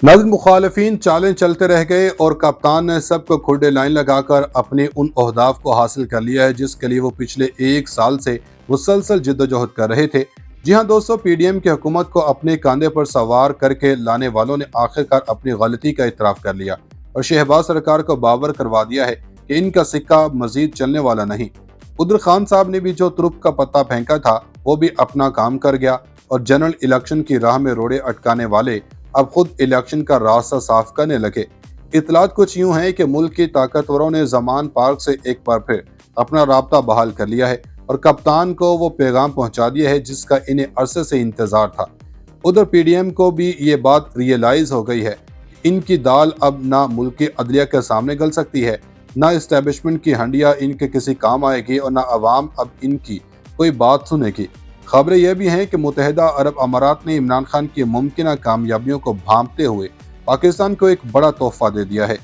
नाज़रीन, मुखालिफिन चालें चलते रह गए और कप्तान ने सबको खुडे लाइन लगाकर अपने उन अहदाफ को हासिल कर लिया है जिसके लिए वो पिछले एक साल से मुसलसल जिद्दोजहद कर रहे थे। जी हाँ दोस्तों, पीडीएम की हुकूमत को अपने कंधे पर सवार करके लाने वालों ने आखिरकार अपनी गलती का इतराफ़ कर लिया और शहबाज सरकार को बावर करवा दिया है कि इनका सिक्का मजीद चलने वाला नहीं। उधर खान साहब ने भी जो तुरुप का पत्ता फेंका था वो भी अपना काम कर गया और जनरल इलेक्शन की राह में रोड़े अटकाने वाले अब खुद इलेक्शन का रास्ता साफ करने लगे। इतलात कुछ यूं हैं कि मुल्क की ताकतवरों ने जमान पार्क से एक बार फिर अपना राब्ता बहाल कर लिया है और कप्तान को वो पैगाम पहुंचा दिया है जिसका इन्हें अरसे से इंतजार था। उधर पीडीएम को भी ये बात रियलाइज हो गई है कि इनकी दाल अब ना मुल्क की अदलिया के सामने गल सकती है, ना इस्टेब्लिशमेंट की हंडिया इनके किसी काम आएगी और ना अवाम अब इनकी कोई बात सुनेगी। खबरें यह भी हैं कि मुत्तहिदा अरब अमारात ने इमरान खान की मुमकिन कामयाबियों को भांपते हुए पाकिस्तान को एक बड़ा तोहफा दे दिया है।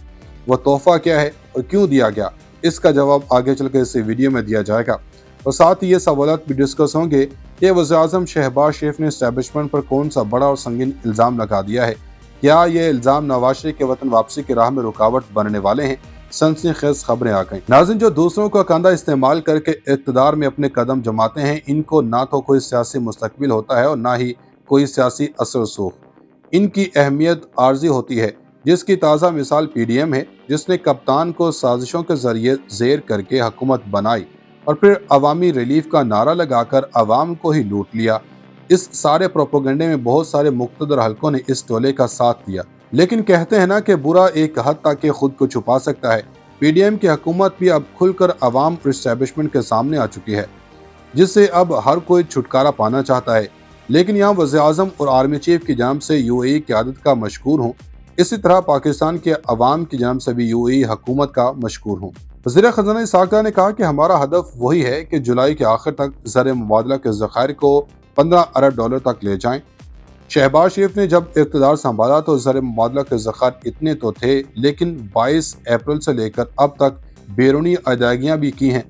वह तोहफा क्या है और क्यों दिया गया, इसका जवाब आगे चलकर इस वीडियो में दिया जाएगा और साथ ही ये सवालात भी डिस्कस होंगे कि वज़ीर-ए-आज़म शहबाज शरीफ ने एस्टेब्लिशमेंट पर कौन सा बड़ा और संगीन इल्ज़ाम लगा दिया है। क्या ये इल्ज़ाम नवाज शरीफ के वतन वापसी की राह में रुकावट बनने वाले हैं। सनसनीखेज खबरें आ गई। नाज़रीन, जो दूसरों का कंधा इस्तेमाल करके इक़्तिदार में अपने कदम जमाते हैं, इनको ना तो कोई सियासी मुस्तकबिल होता है और ना ही कोई सियासी असर रसूख। इनकी अहमियत आर्जी होती है, जिसकी ताज़ा मिसाल पीडीएम है, जिसने कप्तान को साजिशों के जरिए जेर करके हुकूमत बनाई और फिर अवामी रिलीफ का नारा लगाकर अवाम को ही लूट लिया। इस सारे प्रोपोगंडे में बहुत सारे मुक़्तदर हलकों ने इस टोले का साथ दिया, लेकिन कहते हैं ना कि बुरा एक हद तक के खुद को छुपा सकता है। पीडीएम की हुकूमत भी अब खुलकर अवाम और एस्टेब्लिशमेंट के सामने आ चुकी है, जिससे अब हर कोई छुटकारा पाना चाहता है। लेकिन यहाँ वज़ीर-ए-आज़म और आर्मी चीफ की जानिब से यूएई क़यादत का मशकूर हूँ, इसी तरह पाकिस्तान के अवाम की जानिब से भी यूएई हुकूमत का मशकूर हूँ। वज़ीर ख़ज़ाना इस्हाक़ डार ने कहा कि हमारा हदफ वही है कि जुलाई के आखिर तक ज़र मुबादला के ज़खायर को 15 अरब डॉलर तक ले जाएं। शहबाज शरीफ ने जब इक़्तिदार संभाला तो ज़र मुबादला के ज़खायर इतने तो थे, लेकिन 22 अप्रैल से लेकर अब तक बैरूनी अदायगियाँ भी की हैं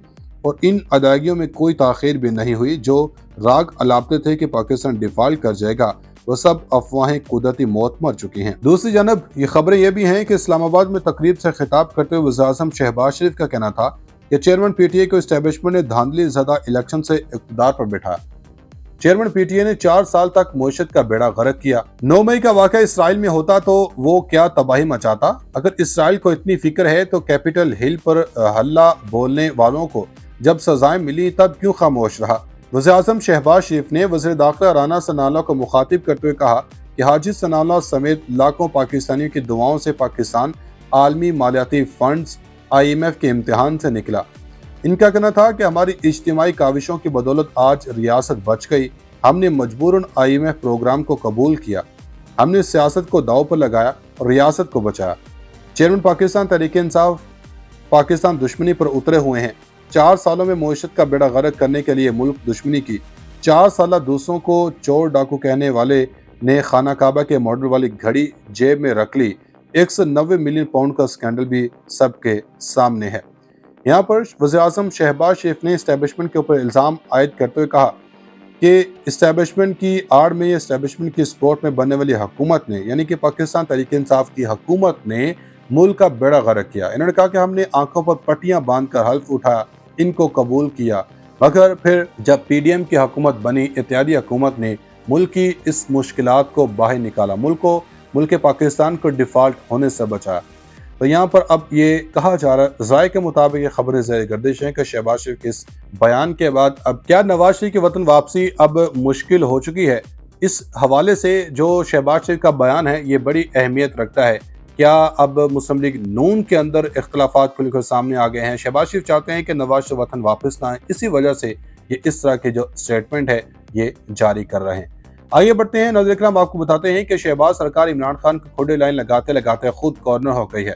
और इन अदायगियों में कोई ताख़ीर भी नहीं हुई। जो राग अलापते थे कि पाकिस्तान डिफ़ॉल्ट कर जाएगा, वो सब अफवाहें कुदरती मौत मर चुकी हैं। दूसरी जानब ये खबरें यह भी हैं कि इस्लामाबाद में तकरीब से खिताब करते हुए वज़ीर-ए-आज़म शहबाज शरीफ का कहना था कि चेयरमैन पीटीआई को इस्टेब्लिशमेंट ने धांधली ज़दा इलेक्शन से इक़्तिदार पर बैठाया। चेयरमैन पीटीआई ने 4 साल तक मईशत का बेड़ा गर्क किया। 9 मई का वाक़या इसराइल में होता तो वो क्या तबाही मचाता। अगर इसराइल को इतनी फिक्र है तो कैपिटल हिल पर हल्ला बोलने वालों को जब सजाएं मिली तब क्यों खामोश रहा। वज़ीर-ए-आज़म शहबाज शरीफ ने वज़ीर दाखिला राना सनाउल्लाह को मुखातिब करते हुए कहा कि हाजी सनाउल्लाह समेत लाखों पाकिस्तानियों की दुआओं से पाकिस्तान आलमी मालियाती फंड्स IMF के इम्तिहान से निकला। इनका कहना था कि हमारी इज्तिमाई काविशों की बदौलत आज रियासत बच गई। हमने मजबूरन IMF प्रोग्राम को कबूल किया, हमने सियासत को दाव पर लगाया और रियासत को बचाया। चेयरमैन पाकिस्तान तहरीक इंसाफ पाकिस्तान दुश्मनी पर उतरे हुए हैं। 4 सालों में मईशत का बेड़ा गर्क करने के लिए मुल्क दुश्मनी की। 4 साल दूसरों को चोर डाकू कहने वाले ने खाना काबा के मॉडल वाली घड़ी जेब में रख ली। 190 मिलियन पाउंड का स्कैंडल भी सबके सामने है। यहाँ पर वज़ीर-ए-आज़म शहबाज शरीफ ने इस्टेब्लिशमेंट के ऊपर इल्ज़ाम आयद करते हुए कहा कि इस्टेब्लिशमेंट की आड़ में इस्टेब्लिशमेंट की सपोर्ट में बनने वाली हुकूमत ने, यानी कि पाकिस्तान तहरीक इंसाफ की हुकूमत ने मुल्क का बेड़ा गर्क किया। इन्होंने कहा कि हमने आंखों पर पट्टियां बांधकर हल्फ उठाया, इनको कबूल किया, मगर फिर जब पीडीएम की हुकूमत बनी, इत्तेहादी हुकूमत ने मुल्क की इस मुश्किलात को बाहर निकाला, मुल्क पाकिस्तान को डिफ़ॉल्ट होने से बचाया। तो यहाँ पर अब ये कहा जा रहा है, ज़ाय के मुताबिक ये खबरें ज़ेर गर्दिश हैं कि शहबाज शरीफ के इस बयान के बाद अब क्या नवाज शरीफ की वतन वापसी अब मुश्किल हो चुकी है। इस हवाले से जो शहबाज शरीफ का बयान है ये बड़ी अहमियत रखता है। क्या अब मुस्लिम लीग नून के अंदर इख्तलाफात खुलकर सामने आ गए हैं। शहबाज शरीफ चाहते हैं कि नवाज शरीफ वतन वापस ना आए, इसी वजह से ये इस तरह के जो स्टेटमेंट है ये जारी कर रहे हैं। आइए बढ़ते हैं। नाज़रीन इकराम, आपको बताते हैं कि शहबाज सरकार इमरान खान को खुडे लाइन लगाते लगाते खुद कॉर्नर हो गई है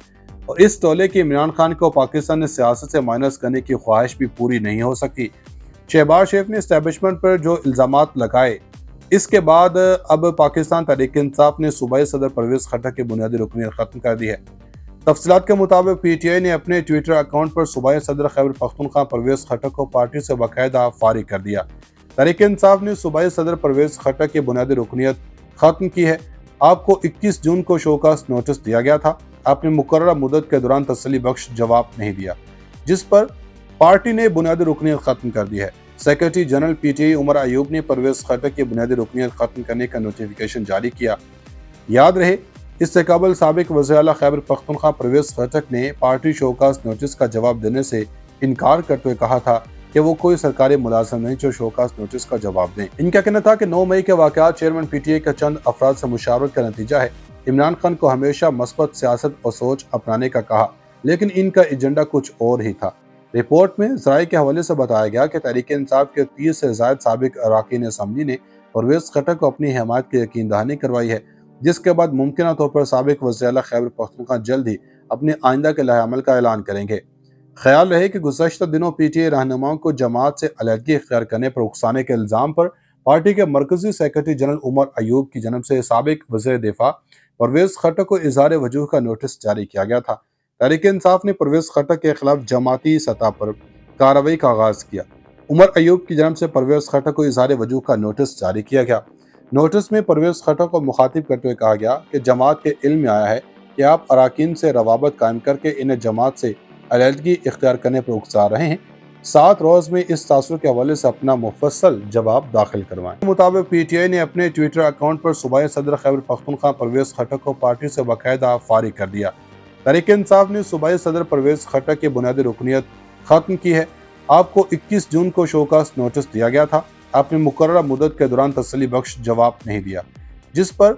और इस टोले की इमरान खान को पाकिस्तान ने सियासत से माइनस करने की ख्वाहिश भी पूरी नहीं हो सकी। शहबाज शरीफ ने एस्टेब्लिशमेंट पर जो इल्ज़ामात लगाए, इसके बाद अब पाकिस्तान तहरीक इंसाफ ने सूबाई सदर परवेज़ खट्टक की बुनियादी रुकनीत खत्म कर दी है। तफसीलात के मुताबिक पीटीआई ने अपने ट्विटर अकाउंट पर सूबाई सदर खैबर पख्तूनख्वा परवेज़ खट्टक को पार्टी से बाकायदा फारिग कर दिया। तहरीक इंसाफ ने सूबाई सदर परवेज़ खट्टक की बुनियादी रुकनीत खत्म की है। آپ کو 21 جون کو شوکاز نوٹس دیا گیا تھا، آپ نے مقررہ مدت کے دوران تسلی بخش جواب نہیں دیا، جس پر پارٹی نے بنیادی رکنیت ختم کر دی ہے۔ Secretary general P T I Omar Ayub نے پرویز خٹک کی بنیادی رکنیت ختم کرنے کا نوٹیفیکیشن جاری کیا۔ یاد رہے، اس سے قبل سابق وزیر اعلیٰ خیبر پختونخوا پرویز خٹک نے پارٹی شوکاز نوٹس کا جواب دینے سے انکار کرتے ہوئے کہا تھا کہ وہ کوئی سرکاری ملازم نہیں جو شوکاز نوٹس کا جواب دیں۔ ان کا کہنا تھا کہ 9 مئی کے واقعات چیئرمین پی ٹی آئی کے چند افراد سے مشاورت کا نتیجہ ہے۔ عمران خان کو ہمیشہ مثبت سیاست اور سوچ اپنانے کا کہا، لیکن ان کا ایجنڈا کچھ اور ہی تھا۔ رپورٹ میں ذرائع کے حوالے سے بتایا گیا کہ تحریک انصاف کے 30 سے زائد سابق اراکین اسمبلی نے پرویز خٹک کو اپنی حمایت کی یقین دہانی کروائی ہے، جس کے بعد ممکنہ طور پر سابق وزیر اعلیٰ خیبر پختونخوا جلد ہی اپنے آئندہ کے لائحہ عمل کا اعلان کریں گے۔ خیال رہے کہ گزشتہ دنوں پی ٹی آئی رہنماؤں کو جماعت سے علیحدگی اختیار کرنے پر اکسانے کے الزام پر پارٹی کے مرکزی سیکرٹری جنرل عمر ایوب کی جانب سے سابق وزیر دفاع پرویز خٹک کو اظہار وجوہ کا نوٹس جاری کیا گیا تھا۔ تحریک انصاف نے پرویز خٹک کے خلاف جماعتی سطح پر کارروائی کا آغاز کیا۔ عمر ایوب کی جانب سے پرویز خٹک کو اظہار وجوہ کا نوٹس جاری کیا گیا۔ نوٹس میں پرویز خٹک کو مخاطب کرتے ہوئے کہا گیا کہ جماعت کے علم میں آیا ہے کہ آپ اراکین سے روابط قائم کر کے انہیں جماعت سے علیحدگی اختیار کرنے پر اکسا رہے ہیں۔ 7 روز میں اس تاثر کے حوالے سے اپنا مفصل جواب داخل کروائیں۔ کے مطابق پی ٹی آئی نے اپنے ٹویٹر اکاؤنٹ پر صوبائی صدر خیبر پختونخوا پرویز خٹک کو پارٹی سے باقاعدہ فارغ کر دیا۔ تحریک انصاف نے صوبائی صدر پرویز خٹک کی بنیادی رکنیت ختم کی ہے۔ آپ کو 21 جون کو شوکاز نوٹس دیا گیا تھا، آپ نے مقررہ مدت کے دوران تسلی بخش جواب نہیں دیا، جس پر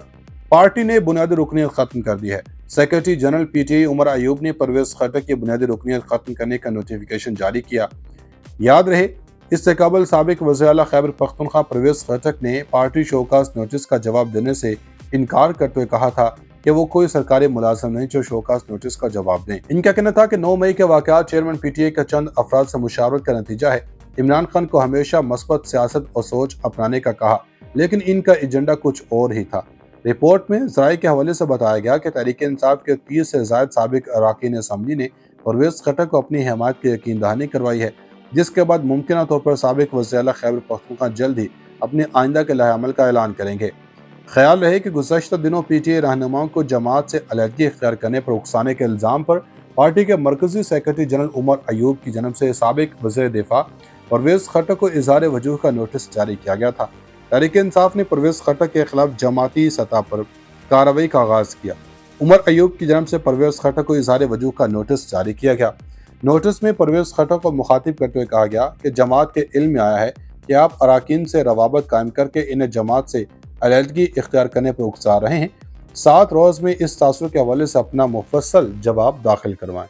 پارٹی نے بنیادی رکنیت ختم کر دی ہے۔ Secretary general P T I Omar Ayub نے پرویز خٹک کی بنیادی رکنیت ختم کرنے کا نوٹیفیکیشن جاری کیا۔ یاد رہے، اس سے قبل سابق وزیر اعلیٰ خیبر پختونخوا پرویز خٹک نے پارٹی شوکاز نوٹس کا جواب دینے سے انکار کرتے ہوئے کہا تھا کہ وہ کوئی سرکاری ملازم نہیں جو شوکاز نوٹس کا جواب دیں۔ ان کا کہنا تھا کہ 9 مئی کے واقعات چیئرمین پی ٹی آئی کے چند افراد سے مشاورت کا نتیجہ ہے۔ عمران خان کو ہمیشہ مثبت سیاست اور سوچ اپنانے کا کہا، لیکن ان کا ایجنڈا کچھ اور ہی تھا۔ رپورٹ میں ذرائع کے حوالے سے بتایا گیا کہ تحریک انصاف کے 30 سے زائد سابق اراکین اسمبلی نے پرویز خٹک کو اپنی حمایت کی یقین دہانی کروائی ہے، جس کے بعد ممکنہ طور پر سابق وزیر اعلیٰ خیبر پختونخوا جلد ہی اپنے آئندہ کے لائحہ عمل کا اعلان کریں گے۔ خیال رہے کہ گزشتہ دنوں پی ٹی آئی رہنماؤں کو جماعت سے علیحدگی اختیار کرنے پر اکسانے کے الزام پر پارٹی کے مرکزی سیکرٹری جنرل عمر ایوب کی جانب سے سابق وزیر دفاع پرویز خٹک کو اظہار وجوہ کا نوٹس جاری کیا گیا تھا۔ تحریک انصاف نے پرویز خٹک کے خلاف جماعتی سطح پر کارروائی کا آغاز کیا۔ عمر ایوب کی جانب سے پرویز خٹک کو اظہار وجوہ کا نوٹس جاری کیا گیا۔ نوٹس میں پرویز خٹک کو مخاطب کرتے ہوئے کہا گیا کہ جماعت کے علم میں آیا ہے کہ آپ اراکین سے روابط قائم کر کے انہیں جماعت سے علیحدگی اختیار کرنے پر اکسا رہے ہیں۔ 7 روز میں اس تاثر کے حوالے سے اپنا مفصل جواب داخل کروائیں۔